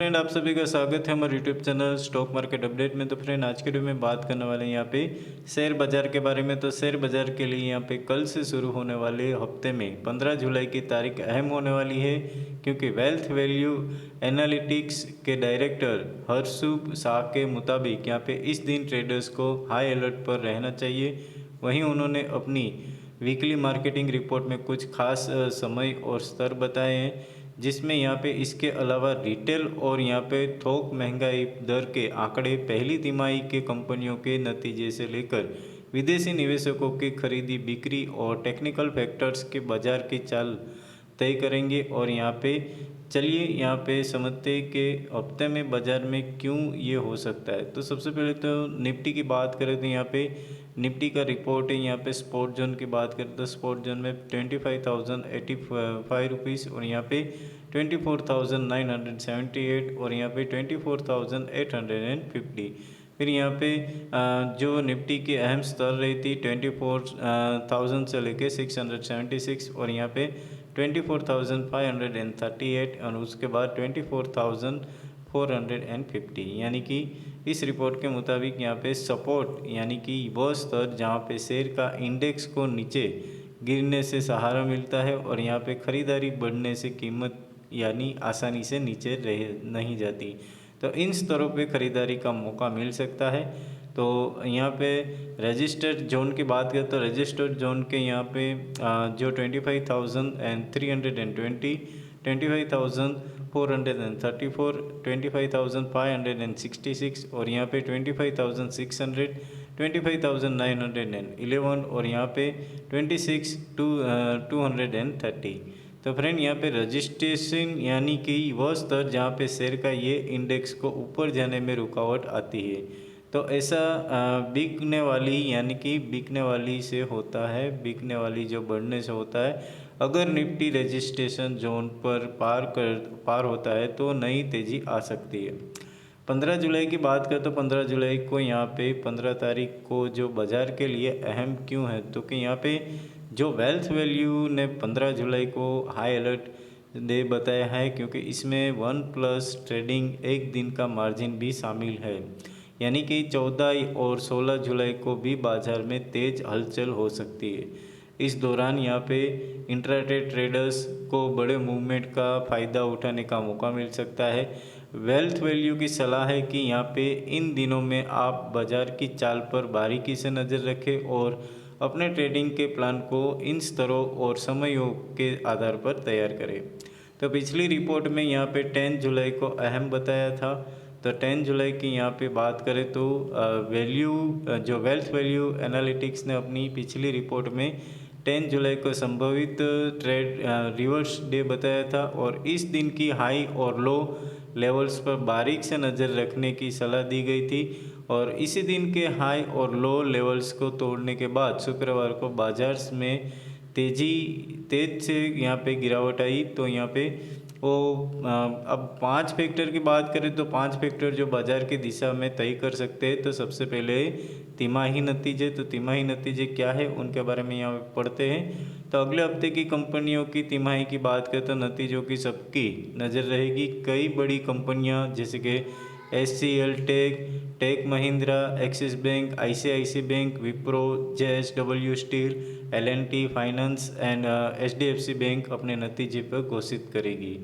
Friend, आप सभी का स्वागत है हमारे YouTube channel stock market update में। तो फ्रेंड, आज के वीडियो में बात करने वाले हैं यहाँ पे शेयर बाजार के बारे में। तो शेयर बाजार के लिए यहाँ पे कल से शुरू होने वाले हफ्ते में 15 जुलाई की तारीख अहम होने वाली है, क्योंकि वेल्थ वैल्यू एनालिटिक्स के डायरेक्टर हर्षुभ शाह के मुताबिक यहाँ पे इस दिन ट्रेडर्स को हाई अलर्ट पर रहना चाहिए। वहीं उन्होंने अपनी वीकली मार्केटिंग रिपोर्ट में कुछ खास समय और स्तर बताए हैं, जिसमें यहाँ पे इसके अलावा रिटेल और यहाँ पे थोक महंगाई दर के आंकड़े, पहली तिमाही के कंपनियों के नतीजे से लेकर विदेशी निवेशकों की खरीदी बिक्री और टेक्निकल फैक्टर्स के बाजार की चाल तय करेंगे। और यहाँ पे चलिए यहाँ पे समझते हैं कि हफ्ते में बाज़ार में क्यों ये हो सकता है। तो सबसे पहले तो निफ्टी की बात करें तो यहाँ पे निफ्टी का रिपोर्ट है। यहाँ पे स्पॉट जोन की बात करें तो स्पॉट जोन में 25,085 रुपीज़ और यहाँ पे 24,978 और यहाँ पे 24,850। फिर यहाँ पे जो निफ्टी की अहम स्तर रही थी 24,000 से लेके 676 और यहाँ पे 24,538 और उसके बाद 24,450। यानी कि इस रिपोर्ट के मुताबिक यहाँ पे सपोर्ट यानी कि वह स्तर जहाँ पे शेयर का इंडेक्स को नीचे गिरने से सहारा मिलता है और यहाँ पे खरीदारी बढ़ने से कीमत यानी आसानी से नीचे रह नहीं जाती। तो इन स्तरों पे खरीदारी का मौका मिल सकता है। तो यहाँ पे रजिस्टर्ड जोन की बात करें तो रजिस्टर्ड जोन के यहाँ पे जो 25,320, 25,434, 25,566 और यहाँ पे 25,600, 25,911 और यहाँ पे 26,230। तो फ्रेंड, यहाँ पे रजिस्ट्रेशन यानी कि वह स्तर जहाँ पे शेयर का ये इंडेक्स को ऊपर जाने में रुकावट आती है। तो ऐसा बिकने वाली यानी कि बिकने वाली से होता है, बिकने वाली जो बढ़ने से होता है। अगर निफ्टी रजिस्ट्रेशन जोन पर पार होता है तो नई तेज़ी आ सकती है। 15 जुलाई की बात करें तो 15 जुलाई को यहाँ पे 15 तारीख को जो बाज़ार के लिए अहम क्यों है, तो कि यहाँ पे जो वेल्थ वैल्यू ने 15 जुलाई को हाई अलर्ट डे बताया है, क्योंकि इसमें 1+ ट्रेडिंग एक दिन का मार्जिन भी शामिल है। यानी कि 14 और 16 जुलाई को भी बाज़ार में तेज़ हलचल हो सकती है। इस दौरान यहाँ पे इंट्राडे ट्रेडर्स को बड़े मूवमेंट का फ़ायदा उठाने का मौका मिल सकता है। वेल्थ वैल्यू की सलाह है कि यहाँ पे इन दिनों में आप बाज़ार की चाल पर बारीकी से नज़र रखें और अपने ट्रेडिंग के प्लान को इन स्तरों और समयों के आधार पर तैयार करें। तो पिछली रिपोर्ट में यहाँ पे 10 जुलाई को अहम बताया था। तो 10 जुलाई की यहाँ पे बात करें तो जो वेल्थ वैल्यू एनालिटिक्स ने अपनी पिछली रिपोर्ट में 10 जुलाई को संभवित ट्रेड रिवर्स डे बताया था और इस दिन की हाई और लो लेवल्स पर बारीक से नज़र रखने की सलाह दी गई थी। और इसी दिन के हाई और लो लेवल्स को तोड़ने के बाद शुक्रवार को बाजार में तेज से यहाँ पे गिरावट आई। तो यहाँ पे वो अब 5 फैक्टर की बात करें तो 5 फैक्टर जो बाज़ार की दिशा में तय कर सकते हैं। तो सबसे पहले तिमाही नतीजे। तो तिमाही नतीजे क्या है उनके बारे में यहाँ पढ़ते हैं। तो अगले हफ्ते की कंपनियों की तिमाही की बात करें तो नतीजों की सबकी नज़र रहेगी। कई बड़ी कंपनियाँ जैसे कि HCL Tech Mahindra, Axis Bank, ICICI Bank, Wipro, JSW Steel, L&T Finance and HDFC Bank अपने नतीजे पर घोषित करेगी।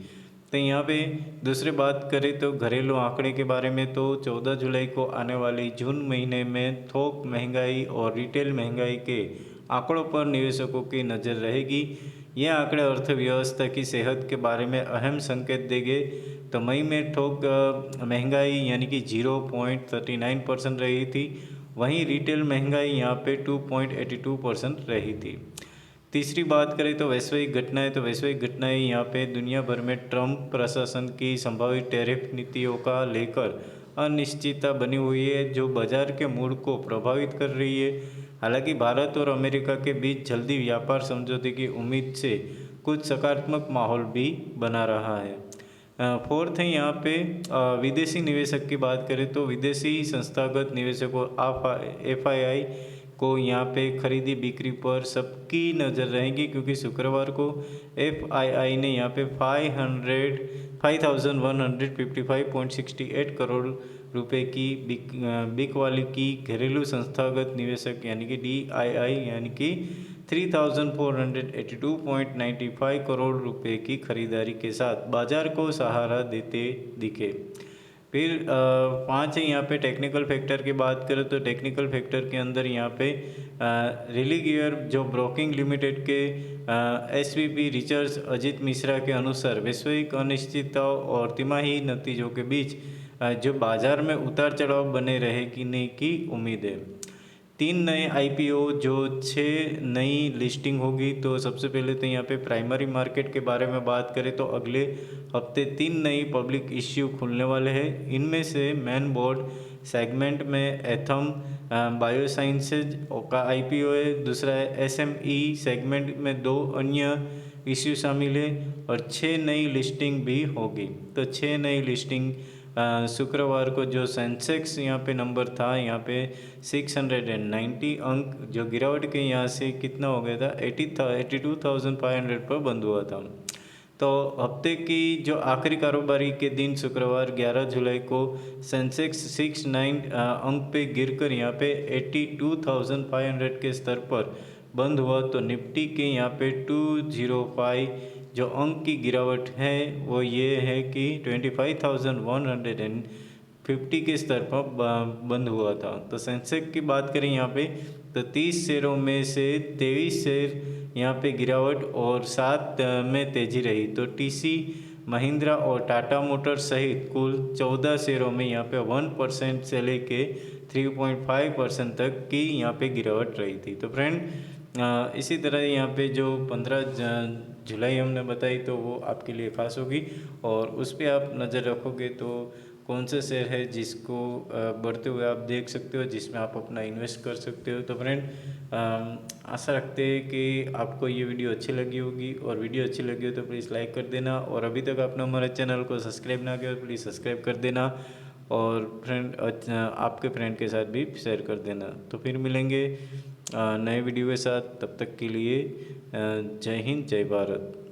तो यहाँ पे दूसरी बात करें तो घरेलू आंकड़े के बारे में, तो 14 जुलाई को आने वाली जून महीने में थोक महंगाई और रिटेल महंगाई के आंकड़ों पर निवेशकों की नज़र रहेगी। ये आंकड़े अर्थव्यवस्था की सेहत के बारे में अहम संकेत देंगे। तो मई में थोक महंगाई यानी कि 0.39% रही थी, वहीं रिटेल महंगाई यहाँ पे 2.82% रही थी। तीसरी बात करें तो वैश्विक घटनाएं। तो वैश्विक घटनाएं यहाँ पे दुनिया भर में ट्रंप प्रशासन की संभावित टैरिफ नीतियों का लेकर अनिश्चितता बनी हुई है, जो बाजार के मूड को प्रभावित कर रही है। हालांकि भारत और अमेरिका के बीच जल्दी व्यापार समझौते की उम्मीद से कुछ सकारात्मक माहौल भी बना रहा है। फोर्थ है यहाँ पे विदेशी निवेशक की बात करें तो विदेशी संस्थागत निवेशकों FII को यहाँ पे खरीदी बिक्री पर सबकी नज़र रहेगी, क्योंकि शुक्रवार को FII ने यहाँ पे 5155.68 करोड़ रुपए की बिक वाली की घरेलू संस्थागत निवेशक यानी कि DII यानी कि 3482.95 करोड़ रुपए की खरीदारी के साथ बाजार को सहारा देते दिखे। फिर 5 है यहाँ पे टेक्निकल फैक्टर की बात करें तो टेक्निकल फैक्टर के अंदर यहाँ पे रिलीगियर जो ब्रोकिंग लिमिटेड के SVP रिचर्ड अजित मिश्रा के अनुसार वैश्विक अनिश्चितताओं और तिमाही नतीजों के बीच जो बाजार में उतार चढ़ाव बने रहने की उम्मीद है। 3 नए IPO जो 6 नई लिस्टिंग होगी। तो सबसे पहले तो यहाँ पे प्राइमरी मार्केट के बारे में बात करें तो अगले हफ्ते 3 नई पब्लिक इश्यू खुलने वाले हैं। इनमें से मेन बोर्ड सेगमेंट में एथम बायोसाइंसेज का IPO है। दूसरा है SME सेगमेंट में 2 अन्य इश्यू शामिल है और 6 नई लिस्टिंग भी होगी। तो 6 नई लिस्टिंग शुक्रवार को जो सेंसेक्स यहाँ पे नंबर था यहाँ पे 690 अंक जो गिरावट के यहाँ से कितना हो गया था 82,500 पर बंद हुआ था। तो हफ्ते की जो आखिरी कारोबारी के दिन शुक्रवार 11 जुलाई को सेंसेक्स 69 अंक पे गिरकर यहाँ पे 82,500 के स्तर पर बंद हुआ। तो निफ्टी के यहाँ पे 205 जो अंक की गिरावट है वो ये है कि 25,150 के स्तर पर बंद हुआ था। तो सेंसेक्स की बात करें यहाँ पे तो 30 शेयरों में से 23 शेयर यहाँ पे गिरावट और 7 में तेजी रही। तो TC महिंद्रा और टाटा मोटर्स सहित कुल 14 शेयरों में यहाँ पे 1% से लेके 3.5% तक की यहाँ पे गिरावट रही थी। तो फ्रेंड इसी तरह यहाँ पे जो 15 जुलाई हमने बताई तो वो आपके लिए खास होगी और उस पर आप नज़र रखोगे तो कौन सा शेयर है जिसको बढ़ते हुए आप देख सकते हो, जिसमें आप अपना इन्वेस्ट कर सकते हो। तो फ्रेंड आशा रखते हैं कि आपको ये वीडियो अच्छी लगी होगी और वीडियो अच्छी लगी हो तो प्लीज़ लाइक कर देना और अभी तक आपने हमारे चैनल को सब्सक्राइब ना किया तो प्लीज़ सब्सक्राइब कर देना और फ्रेंड आपके फ्रेंड के साथ भी शेयर कर देना। तो फिर मिलेंगे नए वीडियो के साथ, तब तक के लिए जय हिंद जय भारत।